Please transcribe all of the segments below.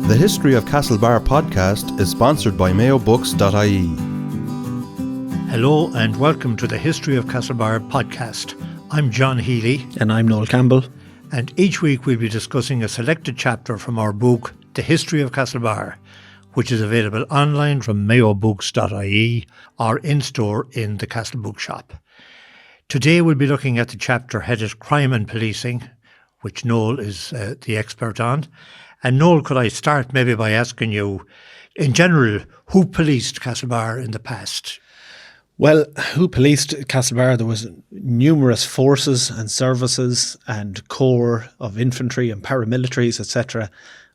The History of Castlebar podcast is sponsored by mayobooks.ie. Hello and welcome to the History of Castlebar podcast. I'm John Healy. And I'm Noel Campbell. And each week we'll be discussing a selected chapter from our book, The History of Castlebar, which is available online from mayobooks.ie or in-store in the Castle Bookshop. Today we'll be looking at the chapter headed Crime and Policing, which Noel is the expert on. And Noel, could I start maybe by asking you, in general, who policed Castlebar in the past? Well, who policed Castlebar? There was numerous forces and services and corps of infantry and paramilitaries, etc.,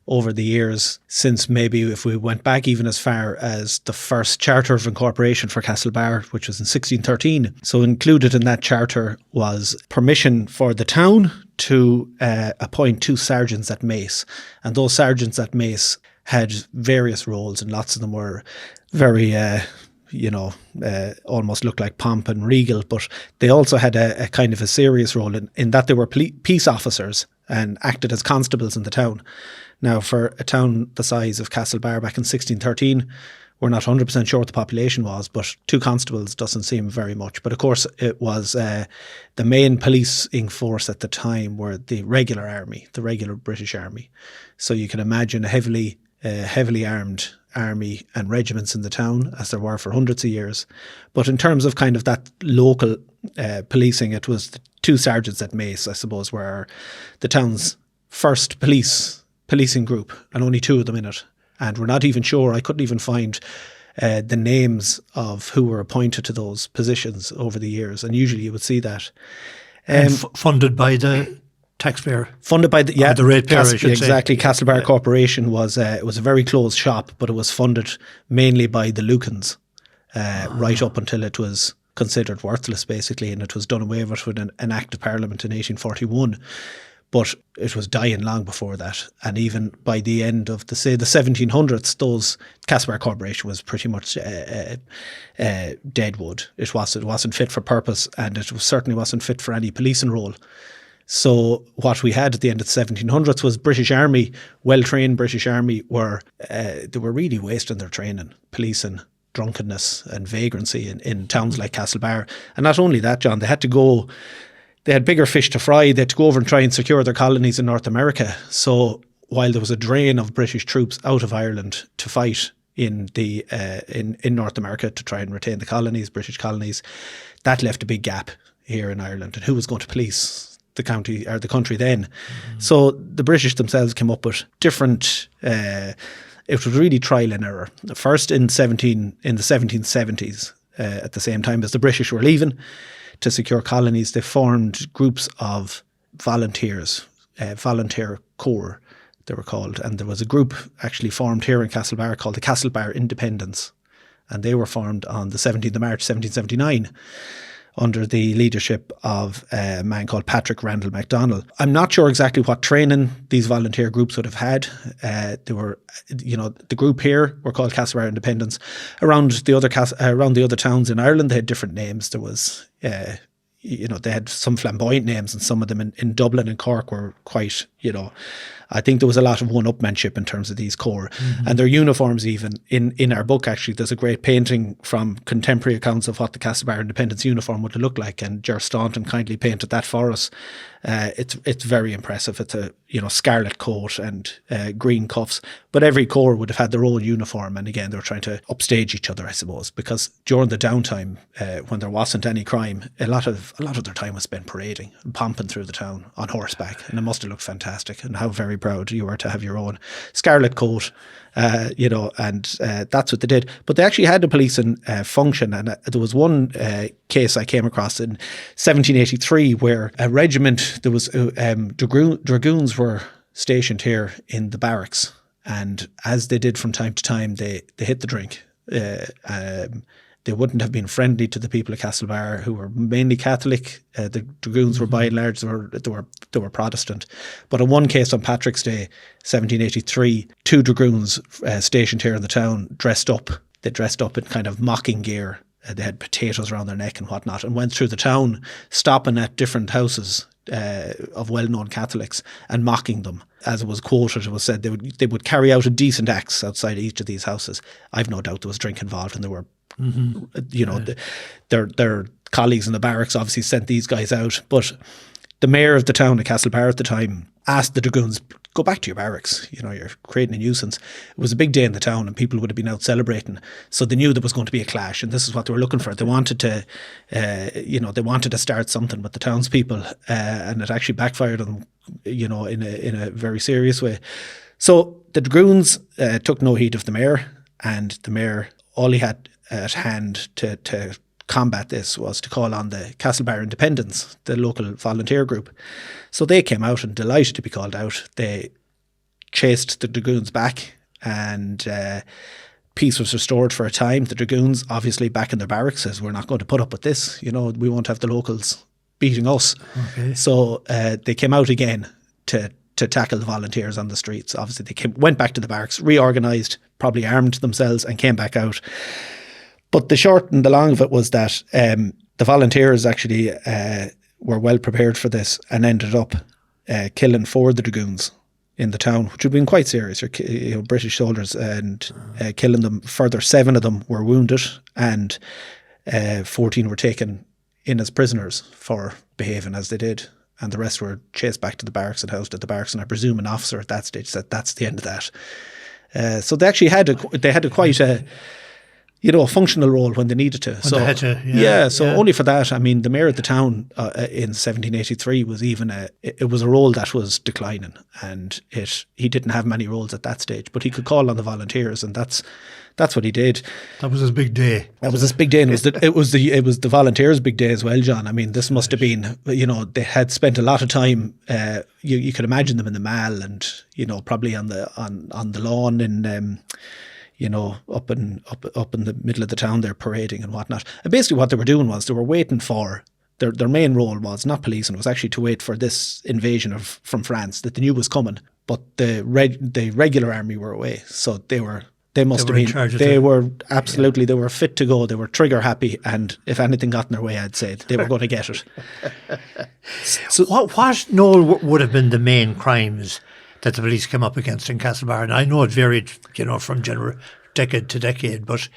over the years, since maybe if we went back even as far as the first Charter of Incorporation for Castlebar, which was in 1613. So included in that charter was permission for the town to appoint 2 sergeants at mace. And those sergeants at mace had various roles, and lots of them were very almost looked like pomp and regal, but they also had a kind of a serious role in that they were peace officers and acted as constables in the town. Now, for a town the size of Castlebar back in 1613, we're not 100% sure what the population was, but 2 constables doesn't seem very much. But of course, it was the main policing force at the time were the regular army, the regular British army. So you can imagine a heavily armed army and regiments in the town, as there were for hundreds of years. But in terms of kind of that local policing, it was the 2 sergeants at mace, I suppose, were the town's first policing group, and only 2 of them in it. And we're not even sure, I couldn't even find the names of who were appointed to those positions over the years. And usually you would see that. Funded by the taxpayer? Funded by the ratepayer, I should exactly. say. Castlebar Corporation was it was a very closed shop, but it was funded mainly by the Lucans right up until it was considered worthless, basically, and it was done away with an Act of Parliament in 1841. But it was dying long before that. And even by the end of the 1700s, Castlebar Corporation was pretty much dead wood. It wasn't fit for purpose, and it certainly wasn't fit for any policing role. So what we had at the end of the 1700s was British Army, well-trained British Army, they were really wasting their training, policing drunkenness and vagrancy in towns like Castlebar. And not only that, John, they had bigger fish to fry. They had to go over and try and secure their colonies in North America. So while there was a drain of British troops out of Ireland to fight in North America to try and retain the colonies, British colonies, that left a big gap here in Ireland. And who was going to police the country then? Mm-hmm. So the British themselves came up with different. It was really trial and error. First in the 1770s, at the same time as the British were leaving to secure colonies, they formed groups of volunteers, volunteer corps they were called. And there was a group actually formed here in Castlebar called the Castlebar Independents. And they were formed on the 17th of March 1779 under the leadership of a man called Patrick Randall MacDonald. I'm not sure exactly what training these volunteer groups would have had. They were, the group here were called Castlebar Independents. Around the other towns in Ireland, they had different names. There was, they had some flamboyant names, and some of them in Dublin and Cork were quite, I think there was a lot of one-upmanship in terms of these corps. Mm-hmm. And their uniforms even. In our book, actually, there's a great painting from contemporary accounts of what the Castlebar Independence uniform would look like, and Ger Staunton kindly painted that for us. It's very impressive. It's a scarlet coat and green cuffs, but every corps would have had their own uniform. And again, they were trying to upstage each other, I suppose, because during the downtime, when there wasn't any crime, a lot of their time was spent parading and pomping through the town on horseback, and it must have looked fantastic. And how very proud you were to have your own scarlet coat, and that's what they did. But they actually had a policing function, and there was one case I came across in 1783 where a regiment, there was dragoons were stationed here in the barracks, and as they did from time to time, they hit the drink. They wouldn't have been friendly to the people of Castlebar, who were mainly Catholic. The dragoons were by and large, they were Protestant. But in one case on Patrick's Day, 1783, 2 dragoons stationed here in the town dressed up. They dressed up in kind of mocking gear. They had potatoes around their neck and whatnot, and went through the town, stopping at different houses of well-known Catholics and mocking them. As it was quoted, it was said they would carry out indecent acts outside each of these houses. I've no doubt there was drink involved, and there were, their colleagues in the barracks obviously sent these guys out. But the mayor of the town of Castlebar at the time asked the dragoons, go back to your barracks, you're creating a nuisance. It was a big day in the town and people would have been out celebrating. So they knew there was going to be a clash, and this is what they were looking for. They wanted to, they wanted to start something with the townspeople, and it actually backfired on them, in a very serious way. So the dragoons took no heed of the mayor, and the mayor, all he had at hand to combat this was to call on the Castlebar Independents, the local volunteer group. So they came out, and delighted to be called out, they chased the dragoons back, and peace was restored for a time. The dragoons, obviously back in their barracks, says, we're not going to put up with this. We won't have the locals beating us. Okay. So they came out again to tackle the volunteers on the streets. Obviously they went back to the barracks, reorganised, probably armed themselves, and came back out. But the short and the long of it was that the volunteers actually were well prepared for this, and ended up killing 4 of the dragoons in the town, which would have been quite serious. British soldiers, and killing them. Further, 7 of them were wounded, and 14 were taken in as prisoners for behaving as they did, and the rest were chased back to the barracks and housed at the barracks. And I presume an officer at that stage said that's the end of that. So they actually had quite a functional role when they needed to. So only for that, the mayor of the town in 1783 was it was a role that was declining, and he didn't have many roles at that stage, but he could call on the volunteers, and that's what he did. That was his big day. That was his big day, and it was the volunteers' big day as well, John. This must have been, they had spent a lot of time. You could imagine them in the Mall, and probably on the lawn in. Up in the middle of the town, they're parading and whatnot. And basically what they were doing was they were waiting for, their main role was not policing, it was actually to wait for this invasion from France that they knew was coming. But the regular army were away. So they were absolutely, they were fit to go. They were trigger happy. And if anything got in their way, I'd say they were going to get it. So what, Noel, would have been the main crimes that the police came up against in Castlebar? And I know it varied, from decade to decade, but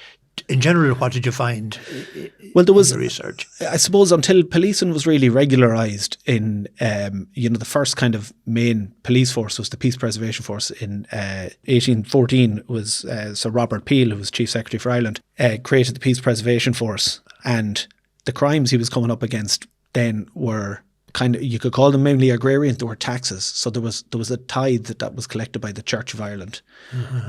in general, what did you find in the research? I suppose until policing was really regularised in, the first kind of main police force was the Peace Preservation Force in 1814 was Sir Robert Peel, who was Chief Secretary for Ireland, created the Peace Preservation Force. And the crimes he was coming up against then were you could call them mainly agrarian. There were taxes. So there was a tithe that was collected by the Church of Ireland,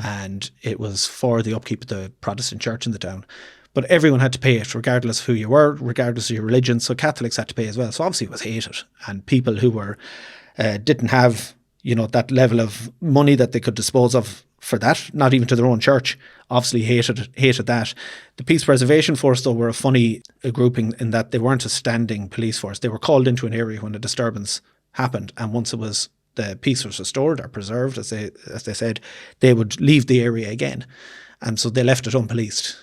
and it was for the upkeep of the Protestant church in the town. But everyone had to pay it, regardless of who you were, regardless of your religion. So Catholics had to pay as well. So obviously it was hated, and people who were didn't have that level of money that they could dispose of for that, not even to their own church, obviously hated that. The Peace Preservation Force, though, were a funny grouping in that they weren't a standing police force. They were called into an area when a disturbance happened, and once the peace was restored or preserved, as they said, they would leave the area again, and so they left it unpoliced.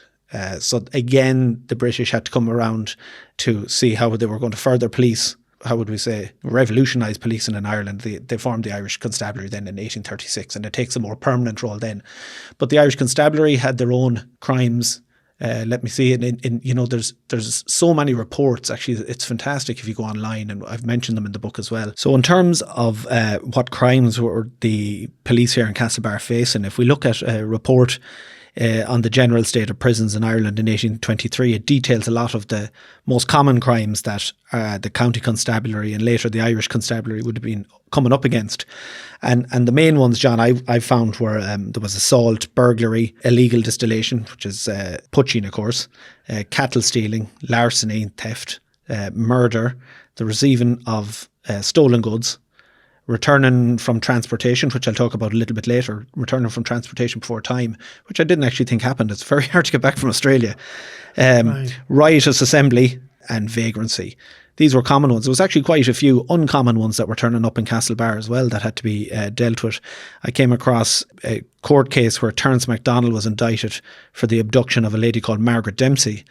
So again, the British had to come around to see how they were going to further police. How would we say, revolutionise policing in Ireland. They formed the Irish Constabulary then in 1836, and it takes a more permanent role then. But the Irish Constabulary had their own crimes. Let me see, there's so many reports. Actually, it's fantastic if you go online, and I've mentioned them in the book as well. So in terms of what crimes were the police here in Castlebar facing, if we look at a report on the general state of prisons in Ireland in 1823, it details a lot of the most common crimes that the County Constabulary and later the Irish Constabulary would have been coming up against. And the main ones, John, I found were there was assault, burglary, illegal distillation, which is poaching, of course, cattle stealing, larceny, theft, murder, the receiving of stolen goods, returning from transportation, which I'll talk about a little bit later, returning from transportation before time, which I didn't actually think happened. It's very hard to get back from Australia. Riotous assembly and vagrancy. These were common ones. There was actually quite a few uncommon ones that were turning up in Castlebar as well that had to be dealt with. I came across a court case where Terence MacDonald was indicted for the abduction of a lady called Margaret Dempsey.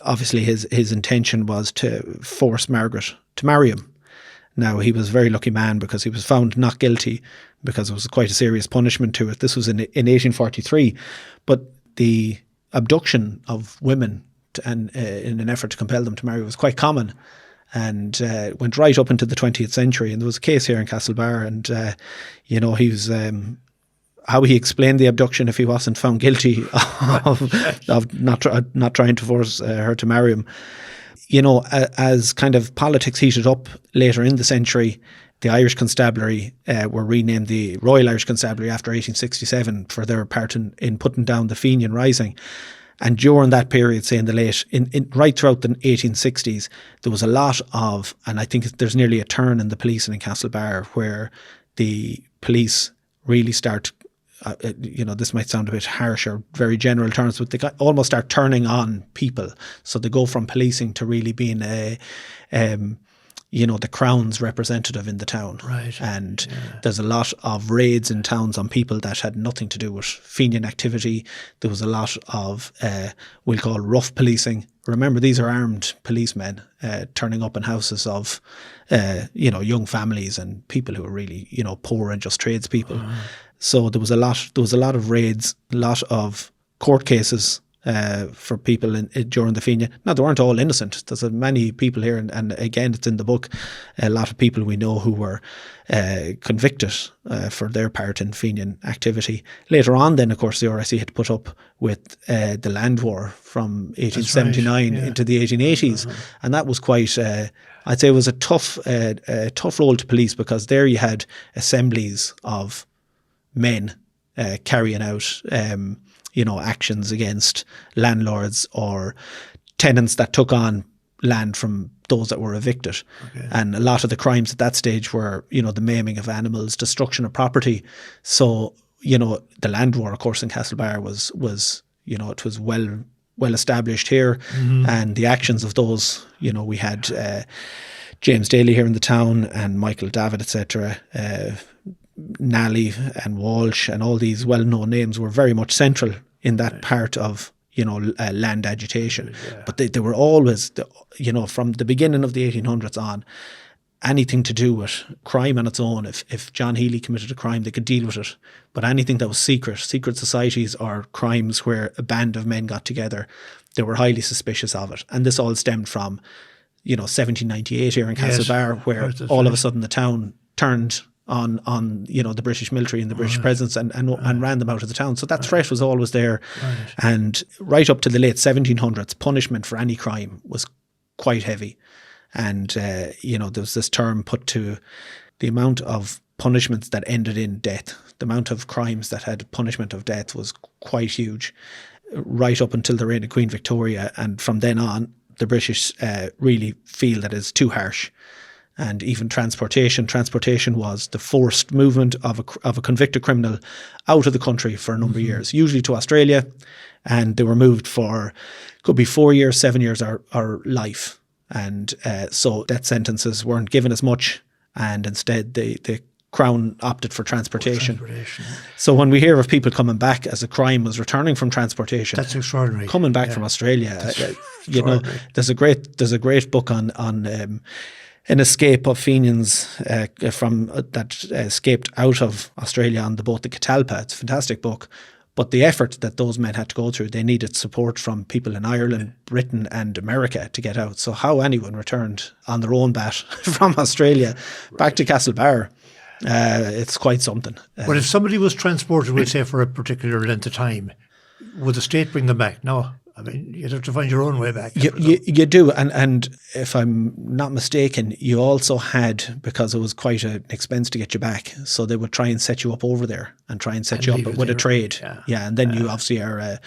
Obviously his intention was to force Margaret to marry him. Now, he was a very lucky man because he was found not guilty because it was quite a serious punishment to it. This was in 1843. But the abduction of women and in an effort to compel them to marry was quite common, and went right up into the 20th century. And there was a case here in Castlebar, and he was how he explained the abduction if he wasn't found guilty of not trying to force her to marry him. As kind of politics heated up later in the century, the Irish Constabulary were renamed the Royal Irish Constabulary after 1867 for their part in putting down the Fenian Rising. And during that period, say in the right throughout the 1860s, there was a lot of, and I think there's nearly a turn in the policing in Castlebar where the police really start, this might sound a bit harsh or very general terms, but they almost start turning on people. So they go from policing to really being the Crown's representative in the town. Right. And there's a lot of raids in towns on people that had nothing to do with Fenian activity. There was a lot of, we'll call rough policing. Remember, these are armed policemen turning up in houses of, young families and people who are really, poor and just tradespeople. So there was a lot of raids, a lot of court cases for people during the Fenian. Now, they weren't all innocent. There's many people here, and again, it's in the book, a lot of people we know who were convicted for their part in Fenian activity. Later on then, of course, the RSC had to put up with the land war from 1879 into the 1880s. And that was quite, I'd say it was a tough role to police, because there you had assemblies of men carrying out actions against landlords or tenants that took on land from those that were evicted. Okay. And a lot of the crimes at that stage were, the maiming of animals, destruction of property. So, the land war, of course, in Castlebar was it was well established here. Mm-hmm. And the actions of those, we had James Daly here in the town and Michael Davitt, etc., Nally and Walsh, and all these well-known names were very much central in that part of land agitation. Yeah. But they were always, from the beginning of the 1800s on, anything to do with crime on its own. If John Healy committed a crime, they could deal with it. But anything that was secret societies or crimes where a band of men got together, they were highly suspicious of it. And this all stemmed from 1798 here in Castlebar, where all of a sudden the town turned on the British military and the British presence and ran them out of the town. So that threat was always there. Right. And right up to the late 1700s, punishment for any crime was quite heavy. And, there was this term put to the amount of punishments that ended in death. The amount of crimes that had punishment of death was quite huge, right up until the reign of Queen Victoria. And from then on, the British really feel that it's too harsh. And even transportation was the forced movement of a convicted criminal out of the country for a number of years, usually to Australia. And they were moved for, could be 4 years, 7 years, or life. And so death sentences weren't given as much. And instead, the Crown opted for transportation. So when we hear of people coming back as a crime was returning from transportation, that's extraordinary. Coming back from Australia, there's a great book on an escape of Fenians that escaped out of Australia on the boat the Catalpa. It's a fantastic book. But the effort that those men had to go through, they needed support from people in Ireland, Britain and America to get out. So how anyone returned on their own bat from Australia back to Castlebar, it's quite something. But if somebody was transported, we'll say, for a particular length of time, would the state bring them back? No. I mean, you'd have to find your own way back. You do. And if I'm not mistaken, you also had, because it was quite an expense to get you back, so they would try and set you up over there and try and set you up with a trade. Yeah. And then you obviously are,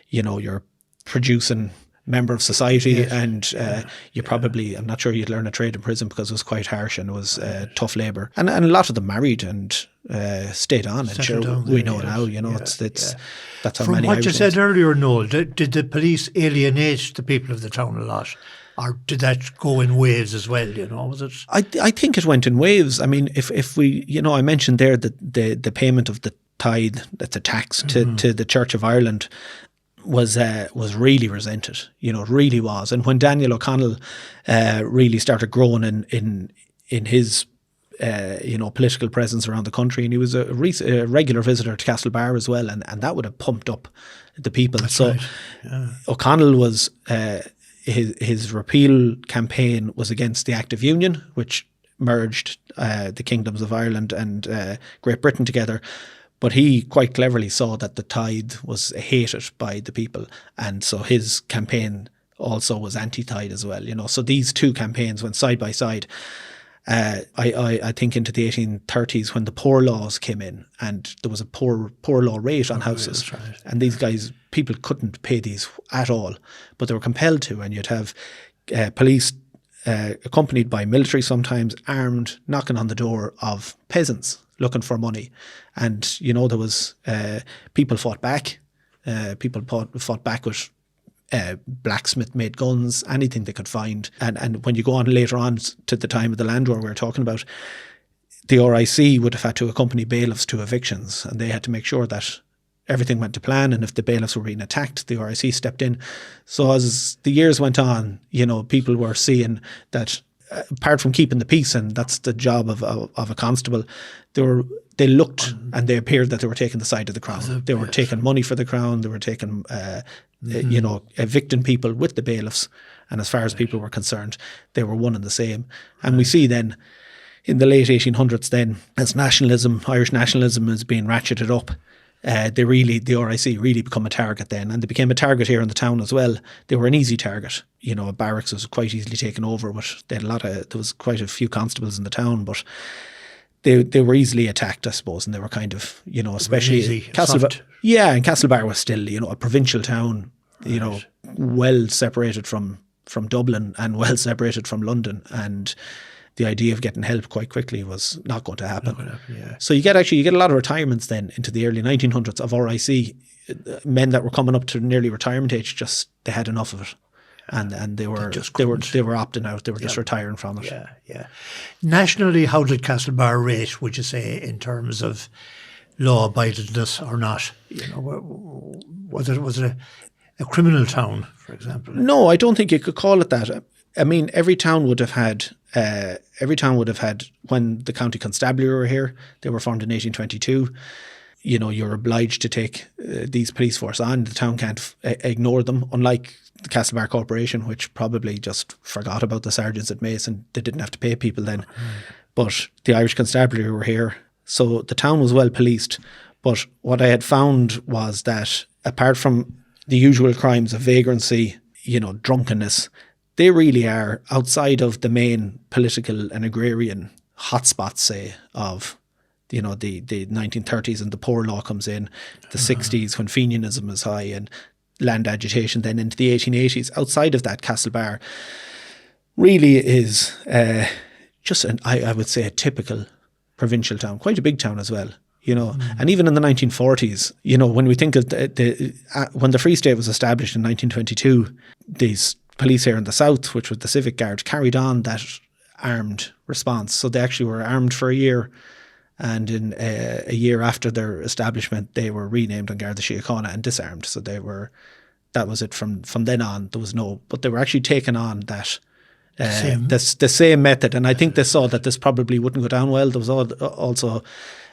you're producing member of society, and you probably, I'm not sure you'd learn a trade in prison because it was quite harsh and it was tough labour. And a lot of them married and stayed on. And sure, we know now, it's that's how From many what Irish you said earlier, Noel, did the police alienate the people of the town a lot? Or did that go in waves as well, was it? I think it went in waves. I mean, if we, I mentioned there that the payment of the tithe, that's a tax to the Church of Ireland, was really resented, it really was. And when Daniel O'Connell really started growing in in his political presence around the country, and he was a regular visitor to Castlebar as well, and that would have pumped up the people. That's so right. Yeah. O'Connell was his repeal campaign was against the Act of Union, which merged the kingdoms of Ireland and Great Britain together. But he quite cleverly saw that the tithe was hated by the people, and so his campaign also was anti-tithe as well. So these two campaigns went side by side. I think into the 1830s when the poor laws came in, and there was a poor law rate on houses, right. and these guys, people couldn't pay these at all, but they were compelled to, and you'd have police accompanied by military, sometimes armed, knocking on the door of peasants looking for money. And there was people fought back. People fought back with blacksmith made guns, anything they could find. And when you go on later on to the time of the land war we were talking about, the RIC would have had to accompany bailiffs to evictions, and they had to make sure that everything went to plan, and if the bailiffs were being attacked, the RIC stepped in. So as the years went on, people were seeing that apart from keeping the peace, and that's the job of a constable, they looked and they appeared that they were taking the side of the crown. They were taking money for the crown. They were taking, evicting people with the bailiffs. And as far as people were concerned, they were one and the same. And we see then in the late 1800s then, as nationalism, Irish nationalism is being ratcheted up, the RIC really become a target then, and they became a target here in the town as well. They were an easy target. A barracks was quite easily taken over, but there was quite a few constables in the town, but they were easily attacked, I suppose, and they were kind of, especially Castlebar. Yeah, and Castlebar was still, a provincial town, right. Well separated from Dublin and well separated from London, and the idea of getting help quite quickly was not going to happen. Yeah. So you get a lot of retirements then into the early 1900s of RIC, men that were coming up to nearly retirement age. Just they had enough of it, and they were opting out. They were just retiring from it. Yeah. Nationally, how did Castlebar rate, would you say, in terms of law-abidedness or not? Was it a criminal town, for example? No, I don't think you could call it that. I mean, every town would have had, when the county constabulary were here, they were formed in 1822. You're obliged to take these police force on. The town can't ignore them, unlike the Castlebar Corporation, which probably just forgot about the sergeants at Mace, and they didn't have to pay people then. But the Irish constabulary were here, so the town was well policed. But what I had found was that apart from the usual crimes of vagrancy, drunkenness, they really are outside of the main political and agrarian hotspots, say, of the 1930s, and the poor law comes in, the 60s when fenianism is high and land agitation, then into the 1880s. Outside of that, Castlebar really is I would say a typical provincial town, quite a big town as well. And even in the 1940s, when we think of when the Free State was established in 1922, these police here in the south, which was the Civic Guard, carried on that armed response. So they actually were armed for a year, and in a year after their establishment, they were renamed on Garda Síochána and disarmed. So that was it from then on. There was but they were actually taking on that the same method, and I think they saw that this probably wouldn't go down well. There was also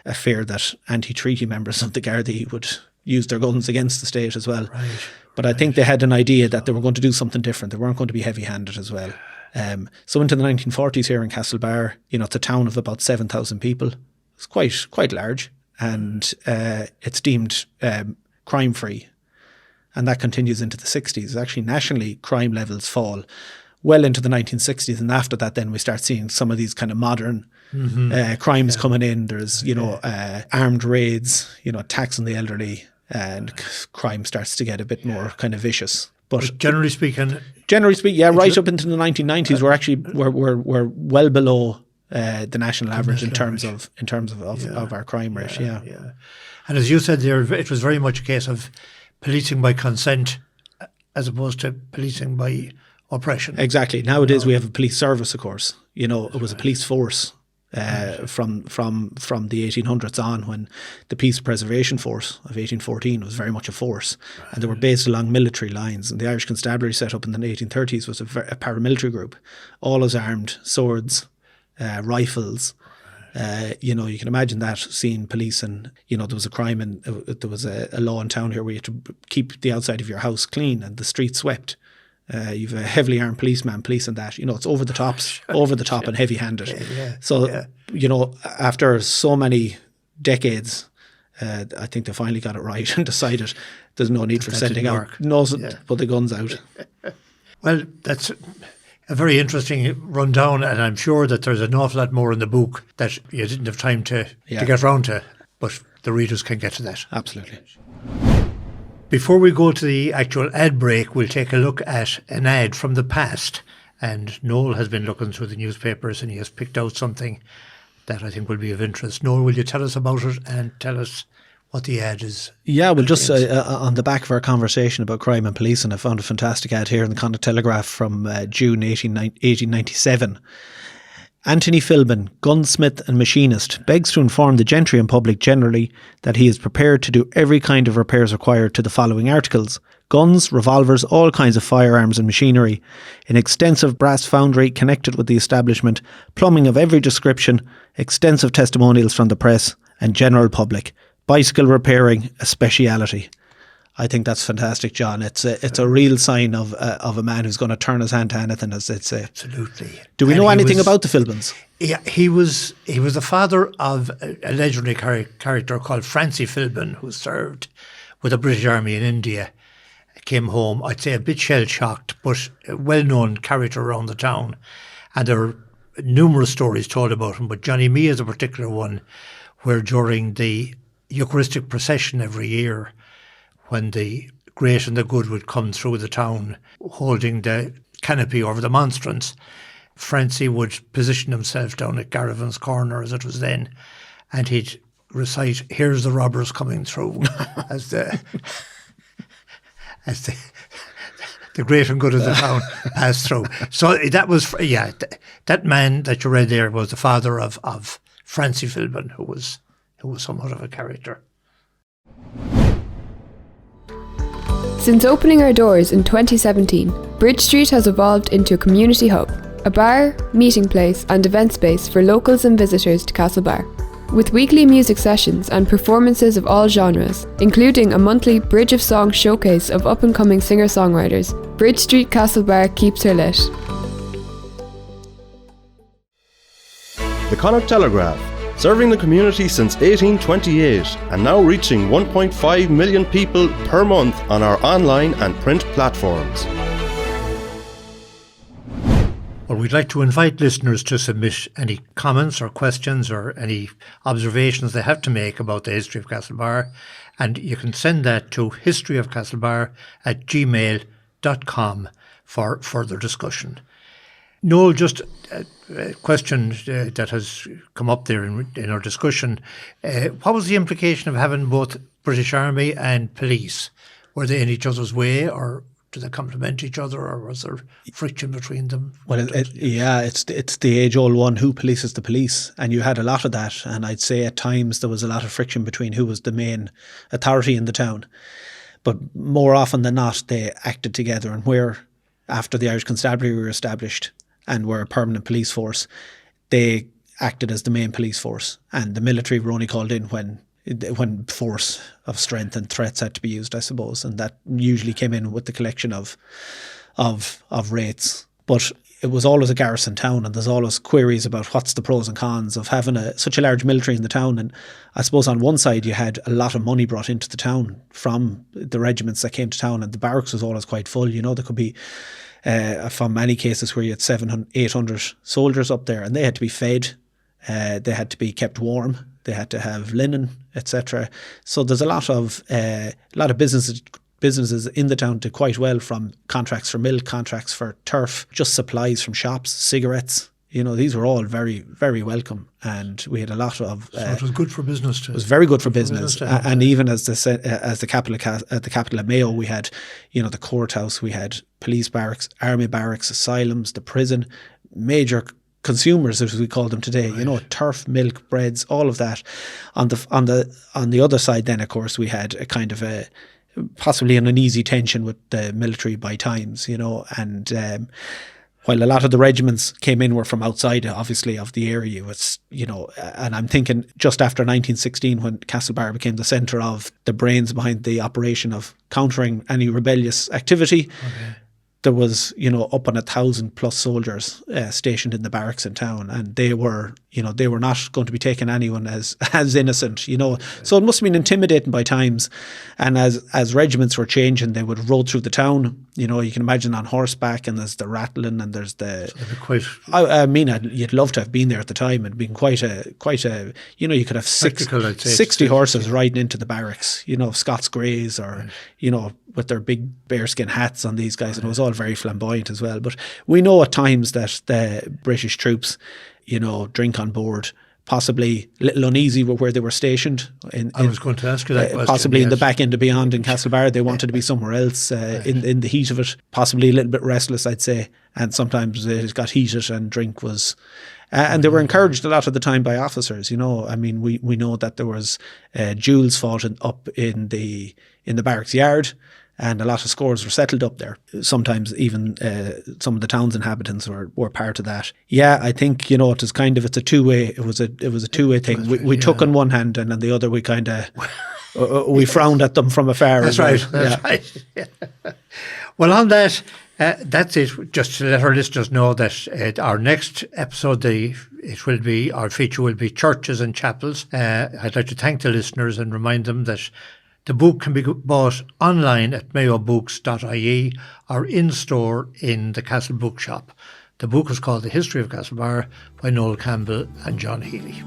a fear that anti-treaty members of the Gardaí would use their guns against the state as well. Right. But I think they had an idea that they were going to do something different. They weren't going to be heavy-handed as well. So into the 1940s here in Castlebar, it's a town of about 7,000 people. It's quite large, and it's deemed crime-free. And that continues into the 60s. Actually, nationally, crime levels fall well into the 1960s, and after that then we start seeing some of these kind of modern crimes coming in. There's, armed raids, attacks on the elderly, and crime starts to get a bit more kind of vicious. But generally speaking, yeah, right up into the 1990s, we're well below the national average in terms of our crime rate. Yeah. And as you said there, it was very much a case of policing by consent as opposed to policing by oppression. Exactly. Nowadays we have a police service, of course. It was a police force from the 1800s on, when the Peace Preservation Force of 1814 was very much a force, and they were based along military lines. And the Irish Constabulary set up in the 1830s was a paramilitary group, all as armed, swords, rifles. You can imagine that, seeing police, and there was a crime, and there was a law in town here where you had to keep the outside of your house clean and the streets swept. You've a heavily armed policeman policing that. It's over the top and heavy handed. After so many decades, I think they finally got it right and decided there's no need for sending out, put the guns out. Well, that's a very interesting rundown, and I'm sure that there's an awful lot more in the book that you didn't have time to get round to, but the readers can get to that. Absolutely. Before we go to the actual ad break, we'll take a look at an ad from the past. And Noel has been looking through the newspapers and he has picked out something that I think will be of interest. Noel, will you tell us about it and tell us what the ad is? Yeah, well, just on the back of our conversation about crime and police, and I found a fantastic ad here in the Connacht Telegraph from June 1897. Anthony Philbin, gunsmith and machinist, begs to inform the gentry and public generally that he is prepared to do every kind of repairs required to the following articles: guns, revolvers, all kinds of firearms and machinery, an extensive brass foundry connected with the establishment, plumbing of every description, extensive testimonials from the press and general public, bicycle repairing, a speciality. I think that's fantastic, John. It's a real sign of a man who's going to turn his hand to anything, as they'd say. Absolutely. Do we know anything about the Philbins? Yeah, he was the father of a legendary character called Francie Philbin, who served with the British Army in India. Came home, I'd say a bit shell-shocked, but a well-known character around the town. And there are numerous stories told about him, but Johnny Mee is a particular one, where during the Eucharistic procession every year, when the great and the good would come through the town holding the canopy over the monstrance, Francie would position himself down at Garravan's Corner, as it was then, and he'd recite, "Here's the robbers coming through," as the great and good of the town passed through. So that was, that man that you read there was the father of Francie Philbin, who was somewhat of a character. Since opening our doors in 2017, Bridge Street has evolved into a community hub, a bar, meeting place and event space for locals and visitors to Castlebar. With weekly music sessions and performances of all genres, including a monthly Bridge of Song showcase of up-and-coming singer-songwriters, Bridge Street Castlebar keeps her lit. The Connacht Telegraph, serving the community since 1828 and now reaching 1.5 million people per month on our online and print platforms. Well, we'd like to invite listeners to submit any comments or questions or any observations they have to make about the history of Castlebar, and you can send that to historyofcastlebar@gmail.com for further discussion. Noel, just a question that has come up there in our discussion. What was the implication of having both British Army and police? Were they in each other's way, or did they complement each other, or was there friction between them? Well, it's the age-old one, who polices the police, and you had a lot of that, and I'd say at times there was a lot of friction between who was the main authority in the town. But more often than not, they acted together, and where, after the Irish Constabulary were established and were a permanent police force, they acted as the main police force, and the military were only called in when force of strength and threats had to be used, I suppose, and that usually came in with the collection of rates. But it was always a garrison town, and there's always queries about what's the pros and cons of having such a large military in the town. And I suppose on one side you had a lot of money brought into the town from the regiments that came to town, and the barracks was always quite full. There could be from many cases where you had 700, 800 soldiers up there, and they had to be fed, they had to be kept warm, they had to have linen, etc. So there's a lot of businesses in the town did quite well, from contracts for milk, contracts for turf, just supplies from shops, cigarettes. These were all very, very welcome, and we had a lot of. So it was good for business too. It was very good for business, and even as the capital of Mayo, we had, the courthouse, we had police barracks, army barracks, asylums, the prison, major consumers, as we call them today. Right. Turf, milk, breads, all of that. On the other side, then of course we had a kind of possibly an uneasy tension with the military by times, and while a lot of the regiments came in were from outside, obviously, of the area. It was, and I'm thinking just after 1916, when Castlebar became the centre of the brains behind the operation of countering any rebellious activity, there was, up on 1,000+ soldiers stationed in the barracks in town, and they were not going to be taking anyone as innocent, So it must have been intimidating by times. And as regiments were changing, they would roll through the town. You can imagine on horseback, and there's the rattling, and there's the. You'd love to have been there at the time. It'd been quite a. You could have 60 horses riding into the barracks. Scots Greys, or with their big bearskin hats on these guys, and it was all very flamboyant as well. But we know at times that the British troops, drink on board, possibly a little uneasy with where they were stationed. I was going to ask you that question. Possibly in the back end of Beyond in Castlebar, they wanted to be somewhere else in the heat of it. Possibly a little bit restless, I'd say. And sometimes it got heated, and drink was... and they were encouraged a lot of the time by officers, we know that there was duels fought up in the barracks yard, and a lot of scores were settled up there. Sometimes even some of the town's inhabitants were part of that. Yeah, I think it was it's a two-way. It was a two-way thing. We took on one hand, and on the other we kind of we frowned at them from afar. That's right. That's right. Yeah. Well, on that, that's it. Just to let our listeners know that our next episode, our feature will be churches and chapels. I'd like to thank the listeners and remind them that the book can be bought online at mayobooks.ie or in store in the Castle Bookshop. The book is called The History of Castlebar by Noel Campbell and John Healy.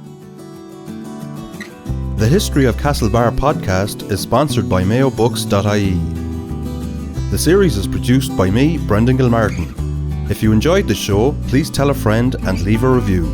The History of Castlebar podcast is sponsored by mayobooks.ie. The series is produced by me, Brendan Gilmartin. If you enjoyed the show, please tell a friend and leave a review.